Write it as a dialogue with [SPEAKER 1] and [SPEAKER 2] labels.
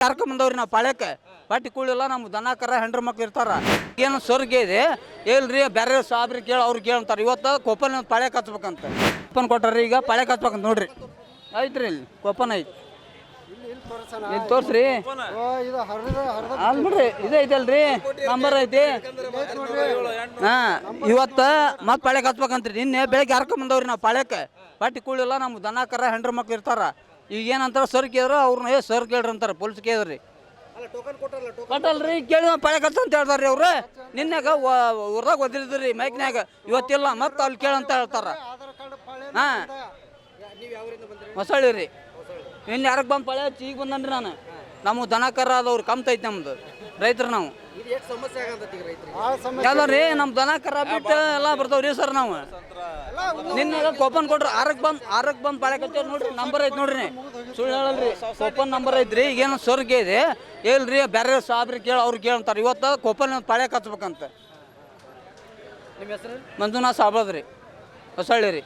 [SPEAKER 1] ಕರ್ಕೊಂಬಂದವ್ರಿ ನಾವು ಪಾಳ್ಯಕ್ಕೆ ಬಟ್ ಕೂಳಿಲ್ಲ ನಮ್ಮ ದನ ಕರ ಹೆಂಡ್ರ ಮಕ್ಳು ಇರ್ತಾರ ಏನು ಸ್ವರ್ಗ ಇದೆ ಹೇಳ್ರಿ ಬೇರೆ ಸಾಬ್ರಿ ಕೇಳಿ ಅವ್ರು ಕೇಳ್ತಾರೆ ಇವತ್ತು ಕೊಪ್ಪನ ಪಾಳ್ಯಕ್ಕೆ ಹಚ್ಬೇಕಂತ ಕೊಪ್ಪನ್ ಕೊಟ್ಟಾರ್ರಿ ಈಗ ಪಾಳ್ಯಕ್ಕೆ ಹಚ್ಬೇಕಂತ ನೋಡ್ರಿ ಐತ್ರಿ ಇಲ್ಲಿ ಕೊಪ್ಪನ ಐತಿ ಇಲ್ಲಿ ತೋರ್ಸ್ರಿ ಅಲ್ಲಿ ಬಿಡ್ರಿ ಇದೇ ಐತಲ್ರಿ ನಂಬರ್ ಐತಿ ಇವತ್ತು ಮತ್ತೆ ಪಾಳ್ಯಕ್ಕೆ ಹಚ್ಬೇಕಂತ್ರಿ ನಿನ್ನೆ ಬೆಳಗ್ಗೆ ಹರ್ಕೊಂಬಂದವ್ರಿ ನಾವು ಪಾಳ್ಯಕ್ಕೆ ಬಟ್ ಕೂಳಿಲ್ಲ ನಮ್ಮ ದನ ಕರ ಹೆಂಡ್ರ ಮಕ್ಳು ಇರ್ತಾರ ಈಗ ಏನಂತಾರ ಸರ್ ಕೇಳಿದ್ರು ಅವ್ರನ್ನ ಸರ್ ಕೇಳ್ರಿ ಅಂತಾರೆ ಪೊಲೀಸ್ ಕೇಳಿದ್ರಿ ಕೊಟ್ಟಲ್ರಿ ಕೇಳಿ ಪಾಳ್ಯಕ್ಕೆ ಹಚ್ಚ ಅಂತ ಹೇಳ್ತಾರ್ರಿ ಅವ್ರು ನಿನ್ನೆಗ ಊರ್ದಾಗ ಒದಿರಿದ್ರಿ ಮೈಕ್ನ್ಯಾಗ ಇವತ್ತಿಲ್ಲ ಮತ್ತೆ ಅಲ್ಲಿ ಕೇಳಂತ ಹೇಳ್ತಾರ ಹಾಂ ಹೊಸಳ್ಳಿ ರೀ ಇನ್ನು ಯಾರಕ್ಕೆ ಬಂದು ಪಾಳ್ಯ ಈಗ ಬಂದನ್ರಿ ನಾನು ನಮಗೆ ದನ ಕರ ಅದವ್ರು ಕಮ್ತೈತಿ ನಮ್ದು ರೈತರು ನಾವು ಎಲ್ಲ ರೀ ನಮ್ಮ ದನ ಕರ ಬಿಟ್ಟು ಎಲ್ಲ ಬರ್ತಾವ್ರಿ ಸರ್ ನಾವು ನಿನ್ನೆ ಕೊಪ್ಪನ್ ಕೊಟ್ರಿ ಆರಕ್ಕೆ ಬಂದು ಪಾಳ್ಯಕ್ಕೆ ಹಚ್ಚೋರು ನೋಡ್ರಿ ನಂಬರ್ ಐತಿ ನೋಡ್ರಿ ಸುಳ್ಳು ಹೇಳಲ್ರಿ ಕೊಪ್ಪನ್ ನಂಬರ್ ಐತ್ರಿ ಈಗೇನು ಸ್ವರ್ಗ ಇದೆ ಹೇಳ್ರಿ ಬೇರೆ ಸಾಬ್ರಿ ಕೇಳಿ ಅವ್ರು ಕೇಳ್ತಾರೆ ಇವತ್ತು ಕೊಪ್ಪನ್ ಪಾಳ್ಯಕ್ಕೆ ಹಚ್ಬೇಕಂತ
[SPEAKER 2] ನಿಮ್ಮ ಹೆಸರು
[SPEAKER 1] ಮಂಜುನಾಥ್ ಸಾಬದ್ರಿ ಹೊಸಳ್ಳಿ ರೀ